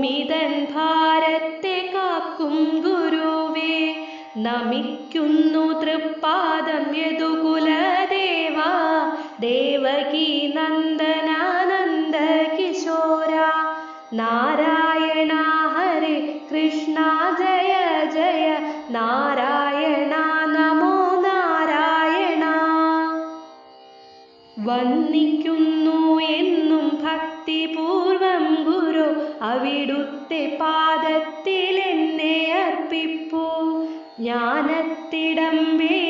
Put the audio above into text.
ഭൂമിതൻ ഭാരത്തെ കാക്കും ഗുരുവേ, നമിക്കുന്നു തൃപ്പാദം യദുകുലദേവ, ദേവകീ നന്ദനാനന്ദ കിശോര. നാരായണ ഹരേ കൃഷ്ണ ജയ ജയ നാരായണ, നമോ നാരായണ. വന്ദിക്കുന്നു എന്നും ഭക്തിപൂർവം ഗുരു, അവിടുത്തെ പാദത്തിൽ എന്നെ അർപ്പിപ്പൂ. ജ്ഞാനത്തിടമ്പേ